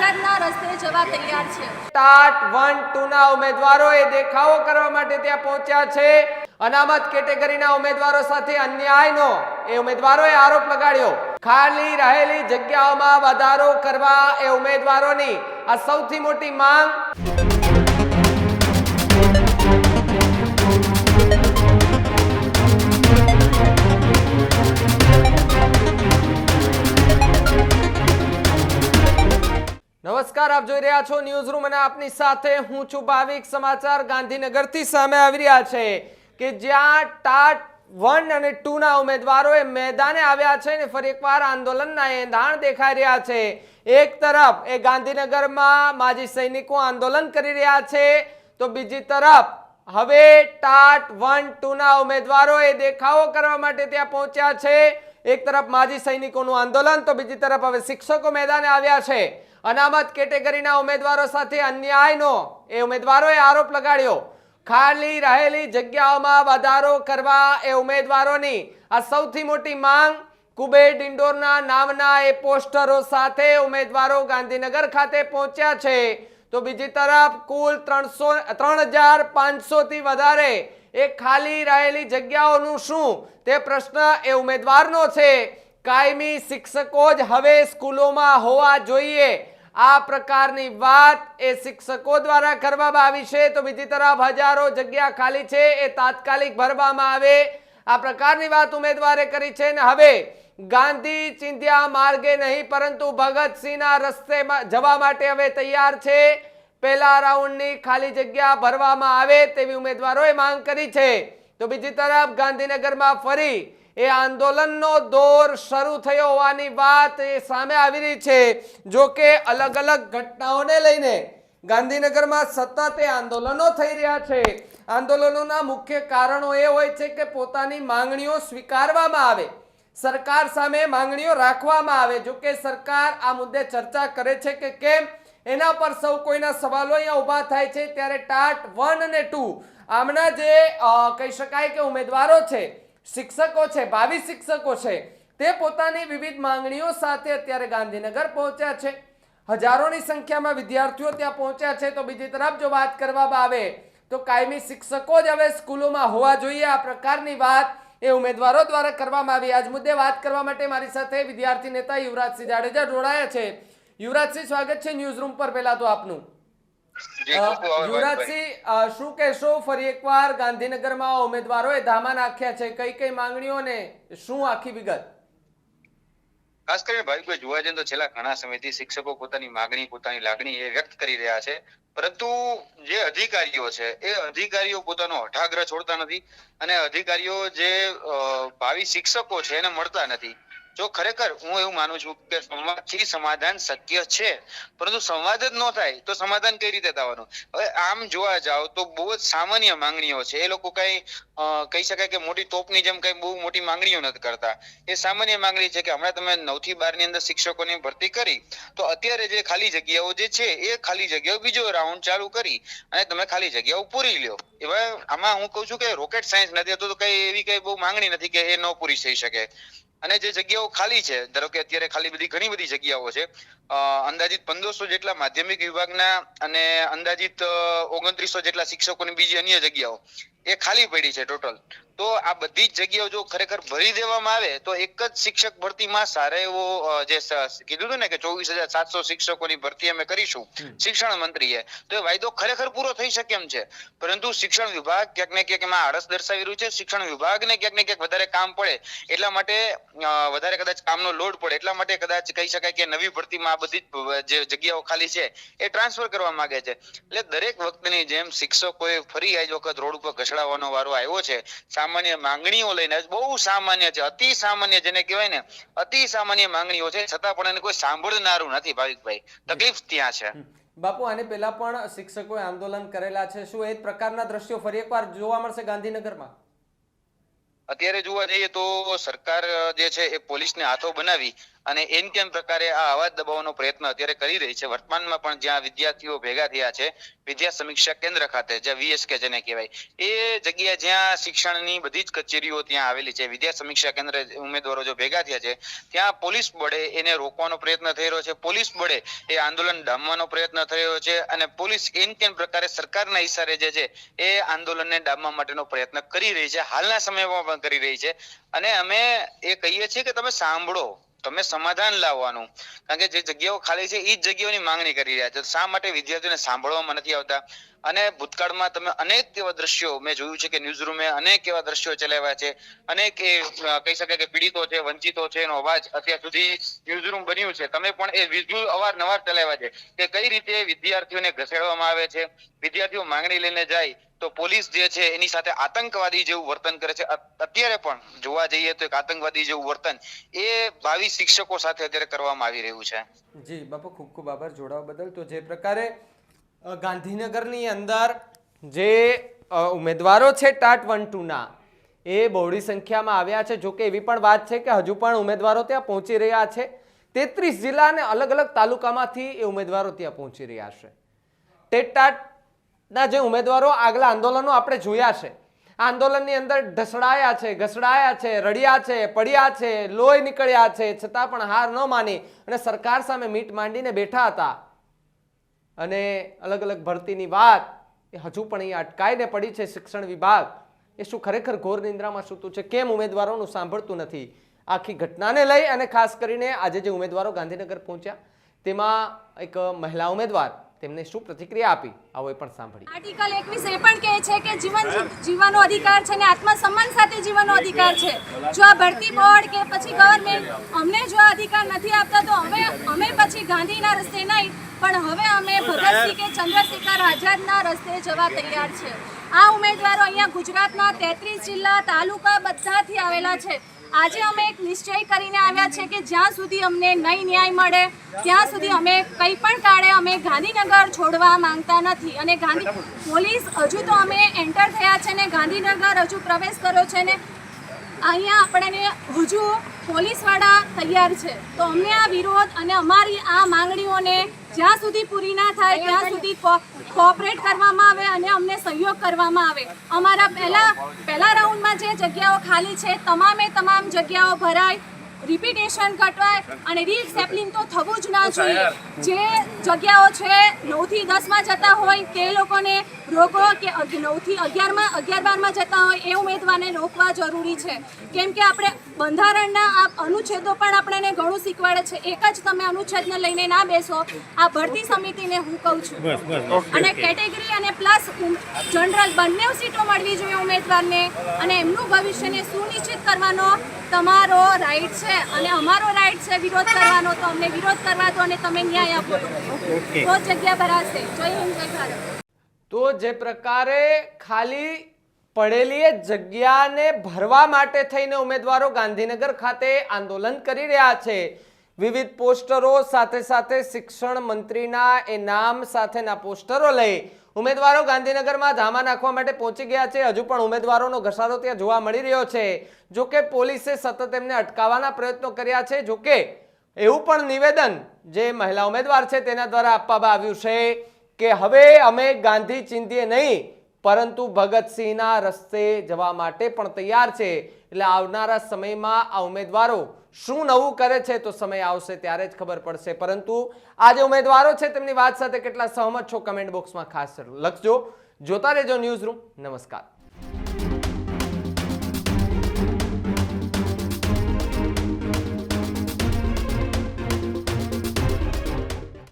વિકાસના રસ્તે જવા તૈયાર છે। ટાટ 1 2 ના ઉમેદવારો એ દેખાવો કરવા માટે ત્યાં પહોંચ્યા છે। અનામત કેટેગરીના ઉમેદવારો સાથે અન્યાયનો એ ઉમેદવારોએ આરોપ લગાડ્યો। ખાલી રહેલી જગ્યાઓમાં વધારો કરવા એ ઉમેદવારોની આ સૌથી મોટી માંગ। નમસ્કાર, આપ જોઈ રહ્યા છો ન્યૂઝ રૂમ અને આપની સાથે હું છું ભાવિક। સમાચાર ગાંધીનગરથી સામે આવી રહ્યા છે કે જ્યાં ટાટ 1 અને 2 ના ઉમેદવારોએ મેદાને આવ્યા છે ને ફરી એકવાર આંદોલનના એંધાણ દેખાઈ રહ્યા છે। એક તરફ એ ગાંધીનગરમાં માજી સૈનિકો આંદોલન કરી રહ્યા છે તો બીજી તરફ હવે ટાટ 1 2 ના ઉમેદવારોએ દેખાવો કરવા માટે ત્યાં પહોંચ્યા છે। એક તરફ માજી સૈનિકોનું આંદોલન તો બીજી તરફ હવે શિક્ષકો મેદાને આવ્યા છે। અનામત કેટેગરીના ઉમેદવારો સાથે અન્યાયનો એ ઉમેદવારોએ આરોપ લગાડ્યો। ખાલી રહેલી જગ્યાઓમાં વધારો કરવા એ ઉમેદવારોની આ સૌથી મોટી માંગ। કુબેર ડિંડોરના નામના એ પોસ્ટરો સાથે ઉમેદવારો ગાંધીનગર ખાતે પહોંચ્યા છે તો બીજી તરફ કુલ 3500 થી વધારે એ ખાલી રહેલી જગ્યાઓનું શું તે પ્રશ્ન એ ઉમેદવારનો છે। કાયમી શિક્ષકો જ હવે સ્કૂલોમાં હોવા જોઈએ આ પ્રકારની વાત એ શિક્ષકો દ્વારા કરવામાં આવી છે તો બીજી તરફ હજારો જગ્યા ખાલી છે એ તાત્કાલિક ભરવામાં આવે આ પ્રકારની વાત ઉમેદવારે કરી છે। ને હવે ગાંધી ચિંધ્યા માર્ગે નહીં પરંતુ ભગતસિંહના રસ્તે જવા માટે હવે તૈયાર છે। પહેલા રાઉન્ડની ખાલી જગ્યા ભરવામાં આવે તેવી ઉમેદવારોએ માંગ કરી છે તો બીજી તરફ ગાંધીનગરમાં ફરી એ આંદોલનનો દોર શરૂ થયો હોવાની વાત સામે આવી રહી છે। જો કે અલગ અલગ ઘટનાઓને લઈને ગાંધીનગરમાં સતત આંદોલનો થઈ રહ્યા છે। આંદોલનોના મુખ્ય કારણો એ હોય છે કે પોતાની માંગણીઓ સ્વીકારવામાં આવે, સરકાર સામે માંગણીઓ રાખવામાં આવે। જો કે સરકાર આ મુદ્દે ચર્ચા કરે છે કે કેમ એના પર સૌ કોઈના સવાલો અહીંયા ઊભા થાય છે। ત્યારે ટાટ 1 અને 2 આમના જે કહી શકાય કે ઉમેદવારો છે, શિક્ષકો છે, ભાવિ શિક્ષકો છે, તે પોતાની વિવિધ માંગણીઓ સાથે અત્યારે ગાંધીનગર પહોંચ્યા છે। હજારોની સંખ્યામાં વિદ્યાર્થીઓ ત્યાં પહોંચ્યા છે તો બીજી તરફ જો વાત કરવામાં આવે તો કાયમી શિક્ષકો જ હવે સ્કૂલોમાં હોવા જોઈએ આ પ્રકારની વાત એ ઉમેદવારો દ્વારા કરવામાં આવી। આજ મુદ્દે વાત કરવા માટે મારી સાથે વિદ્યાર્થી નેતા યુવરાજસિંહ જાડેજા જોડાયા છે। યુવરાજસિંહ, સ્વાગત છે ન્યૂઝ રૂમ પર। પહેલા તો આપનું યુવરાજસિંહ, શું કહેશો? ફરી એકવાર ગાંધીનગરમાં ઉમેદવારોએ ધામા નાખ્યા છે, કઈ કઈ માંગણીઓ ને શું આખી વિગત? ખાસ કરીને ભાઈ જોવા જઈએ તો છેલ્લા ઘણા સમયથી શિક્ષકો પોતાની માંગણી, પોતાની લાગણી એ વ્યક્ત કરી રહ્યા છે, પરંતુ જે અધિકારીઓ છે એ અધિકારીઓ પોતાનો હઠાગ્રહ છોડતા નથી અને અધિકારીઓ જે ભાવિ શિક્ષકો છે એને મળતા નથી। જો ખરેખર હું એવું માનું છું કે સંવાદથી સમાધાન શક્ય છે, પરંતુ સંવાદ જ ન થાય તો સમાધાન કઈ રીતે થવાનું? હવે આમ જોવા જાવ તો બહુ જ સામાન્ય માંગણીઓ છે। એ લોકો કઈ કહી શકાય કે મોટી તોપની જેમ કઈ બહુ મોટી માંગણીઓ નથી કરતા। એ સામાન્ય માંગણી છે કે હમણાં તમે 9 થી 12 ની અંદર શિક્ષકોની ભરતી કરી તો અત્યારે જે ખાલી જગ્યાઓ જે છે એ ખાલી જગ્યાઓ બીજો રાઉન્ડ ચાલુ કરી અને તમે ખાલી જગ્યાઓ પૂરી લ્યો। એવા આમાં હું કહું છું કે રોકેટ સાયન્સ નથી, તો કઈ એવી કઈ બહુ માંગણી નથી કે એ ન પૂરી થઈ શકે। અને જે જગ્યાઓ ખાલી છે, ધારો કે અત્યારે ખાલી ઘણી બધી જગ્યાઓ છે, અંદાજિત 1500 જેટલા માધ્યમિક વિભાગના અને અંદાજિત 2900 જેટલા શિક્ષકોની બીજી અન્ય જગ્યાઓ એ ખાલી પડી છે ટોટલ। તો આ બધી જ જગ્યાઓ જો ખરેખર ભરી દેવામાં આવે તો એક જ શિક્ષક ભરતીમાં સારા એવો જે કીધું હતું ને કે 24700 શિક્ષકોની ભરતી અમે કરીશું શિક્ષણ મંત્રીએ, તો એ વાયદો ખરેખર પૂરો થઈ શકે એમ છે, પરંતુ શિક્ષણ વિભાગ ક્યાંક ને ક્યાંક એમાં આળસ દર્શાવી રહ્યું છે। શિક્ષણ વિભાગને ક્યાંક ને ક્યાંક વધારે કામ પડે એટલા માટે વધારે કદાચ કામનો લોડ પડે એટલા માટે કદાચ કહી શકાય કે નવી ભરતીમાં આ બધી જે જગ્યાઓ ખાલી છે એ ટ્રાન્સફર કરવા માંગે છે। એટલે દરેક વખતની જેમ શિક્ષકોએ ફરી આજ વખત રોડ ઉપર ઘસડાવવાનો વારો આવ્યો છે। સામાન્ય માંગણીઓ લઈને બહુ સામાન્ય છે, અતિ સામાન્ય જેને કહેવાય ને અતિ સામાન્ય માંગણીઓ છે, છતાં પણ એને કોઈ સાંભળનારું નથી। ભાવિકભાઈ, તકલીફ ત્યાં છે। બાપુ, આને પહેલા પણ શિક્ષકોએ આંદોલન કરેલા છે, શું એ જ પ્રકારના દ્રશ્યો ફરી એકવાર જોવા મળશે ગાંધીનગરમાં? અત્યારે જોવા જઈએ તો સરકાર જે છે એ પોલીસને હાથો બનાવી અને એમ કેમ પ્રકારે આ અવાજ દબાવવાનો પ્રયત્ન અત્યારે કરી રહી છે. વર્તમાનમાં પણ જ્યાં વિદ્યાર્થીઓ ભેગા થયા છે વિદ્યા સમીક્ષા કેન્દ્ર ખાતે, જ્યાં VSK જેને કહેવાય, એ જગ્યા જ્યાં શિક્ષણની બધી જ કચેરીઓ ત્યાં આવેલી છે, વિદ્યા સમીક્ષા કેન્દ્ર ઉમેદવારો જો ભેગા થયા છે ત્યાં પોલીસ બળે એને રોકવાનો પ્રયત્ન થઈ રહ્યો છે. પોલીસ બળે એ આંદોલન ડામવાનો પ્રયત્ન થઈ રહ્યો છે અને પોલીસ એમ કેમ પ્રકારે સરકારના ઈશારે જે છે એ આંદોલનને ડામવા માટેનો પ્રયત્ન કરી રહી છે, હાલના સમયમાં પણ કરી રહી છે. અને અમે એ કહીએ છીએ કે તમે સાંભળો, તમે સમાધાન લાવવાનું, કારણ કે જે જગ્યાઓ ખાલી છે એ જ જગ્યાઓની માંગણી કરી રહ્યા છે. શા માટે વિદ્યાર્થીઓને સાંભળવામાં નથી આવતા? અને ભૂતકાળમાં તમે અનેક એવા દ્રશ્યો મેં જોયું છે કે ન્યૂઝ રૂમે અનેક એવા દ્રશ્યો ચલાવ્યા છે, અનેક એ કહી શકાય કે પીડિતો છે, વંચિતો છે, એનો અવાજ અત્યાર સુધી ન્યૂઝ રૂમ બન્યું છે. તમે પણ એ વિઝ્યુઅલ અવારનવાર ચલાવ્યા છે કે કઈ રીતે વિદ્યાર્થીઓને ઘસેડવામાં આવે છે, વિદ્યાર્થીઓ માંગણી લઈને જાય તો પોલીસ જે છે એની સાથે આતંકવાદી જેવું વર્તન કરે છે. અત્યારે પણ જોવા જઈએ તો એક આતંકવાદી જેવું વર્તન એ 22 શિક્ષકો સાથે અત્યારે કરવામાં આવી રહ્યું છે. જી બાપુ, ખૂબ ખૂબ આભાર જોડાવા બદલ. તો જે પ્રકારે ગાંધીનગરની અંદર જે ઉમેદવારો છે ટાટ 1-2 ના એ બહોળી સંખ્યામાં આવ્યા છે. જોકે એવી પણ વાત છે કે હજુ પણ ઉમેદવારો ત્યાં પહોંચી રહ્યા છે. 33 જિલ્લા અને અલગ અલગ તાલુકામાંથી એ ઉમેદવારો ત્યાં પહોંચી રહ્યા છે. ટેટ ટાટના જે ઉમેદવારો આગલા આંદોલનો આપણે જોયા છે, આ આંદોલનની અંદર ઢસડાયા છે, ઘસડાયા છે, રડ્યા છે, પડ્યા છે, લોહી નીકળ્યા છે, છતાં પણ હાર ન માની અને સરકાર સામે મીટ માંડીને બેઠા હતા. અને અલગ અલગ ભરતીની વાત એ હજુ પણ અહીંયા અટકાઈને પડી છે. શિક્ષણ વિભાગ એ શું ખરેખર ઘોર નિંદ્રામાં સૂતું છે? કેમ ઉમેદવારોનું સાંભળતું નથી? આખી ઘટનાને લઈ અને ખાસ કરીને આજે જે ઉમેદવારો ગાંધીનગર પહોંચ્યા તેમાં એક મહિલા ઉમેદવાર તેમને શું પ્રતિક્રિયા આપી, આવો એ પણ સાંભળી. આર્ટિકલ 21 એ પણ કહે છે કે જીવનનો અધિકાર છે અને આત્મસન્માન સાથે જીવનનો અધિકાર છે. જો આ ભરતી બોર્ડ કે પછી ગવર્મેન્ટ અમને જો આ અધિકાર નથી આપતા તો અમે પછી ગાંધીના રસ્તે નહીં પણ હવે અમે ભગતસિંહ કે ચંદ્રશેખર આઝાદના રસ્તે જવા તૈયાર છે. આ ઉમેદવારો અહીંયા ગુજરાતના 33 જિલ્લા તાલુકા બધાથી આવેલા છે. આજે અમે એક નિશ્ચય કરીને આવ્યા છે કે જ્યાં સુધી અમને નહીં ન્યાય મળે ત્યાં સુધી અમે કંઈ પણ કાળે અમે ગાંધીનગર છોડવા માંગતા નથી. અને પોલીસ હજુ તો અમે એન્ટર થયા છે ને ગાંધીનગર હજુ પ્રવેશ કર્યો છે ને અહીંયા આપણને હજુ પોલીસવાળા તૈયાર છે. તો અમને આ વિરોધ અને અમારી આ માંગણીઓને જ્યાં સુધી પૂરી ના થાય ત્યાં સુધી કોઓપરેટ કરવામાં આવે અને અમને સહયોગ કરવામાં આવે. અમારા પહેલા રાઉન્ડમાં જે જગ્યાઓ ખાલી છે તમામ જગ્યાઓ ભરાય, રિપીટેશન ઘટવાય અને રીસેમ્પલિંગ તો થવું જ ના જોઈએ. જે જગ્યાઓ છે 9 થી 10માં જતા હોય તે લોકોને રોકો કે 9 થી 11-12માં જતા હોય એ ઉમેદવારને રોકવા જરૂરી છે. કેમ કે આપણે બંધારણના આ અનુચ્છેદો પણ આપણને ઘણું શીખવાડે છે. એક જ તમે અનુચ્છેદને લઈને ના બેસો. આ ભરતી સમિતિને હું કહું છું. અને કેટેગરી અને પ્લસ જનરલ બંને સીટો મળવી જોઈએ ઉમેદવારને અને એમનું ભવિષ્યને સુનિશ્ચિત કરવાનો તમારો રાઈટ છે અને અમારો રાઈટ છે વિરોધ કરવાનો. તો અમને વિરોધ કરવા દો અને તમે ન્યાય આપો તો જગ્યા ભરાશે. જય હિન્દ, જય ભારત. તો જે પ્રકારે ખાલી પડેલી જગ્યાને ભરવા માટે થઈને ઉમેદવારો ગાંધીનગર ખાતે આંદોલન કરી રહ્યા છે. વિવિધ પોસ્ટરો સાથે સાથે શિક્ષણ મંત્રીના એ નામ સાથેના પોસ્ટરો લઈ ઉમેદવારો ગાંધીનગરમાં ધામા નાખવા માટે પહોંચી ગયા છે. હજુ પણ ઉમેદવારોનો ઘસારો ત્યાં જોવા મળી રહ્યો છે. જોકે પોલીસે સતત એમને અટકાવવાના પ્રયત્નો કર્યા છે. જોકે એવું પણ નિવેદન જે મહિલા ઉમેદવાર છે તેના દ્વારા આપવામાં આવ્યું છે કે હવે અમે ગાંધી ચિંધીએ નહીં પરંતુ ભગતસિંહના રસ્તે જવા માટે પણ તૈયાર છે. એટલે આવનારા સમયમાં આ ઉમેદવારો શું નવું કરે છે તો સમય આવશે ત્યારે જ ખબર પડશે. પરંતુ આ જે ઉમેદવારો છે તેમની વાત સાથે કેટલા સહમત છો કમેન્ટ બોક્સમાં ખાસ લખજો. જોતા રહેજો ન્યૂઝ રૂમ. નમસ્કાર.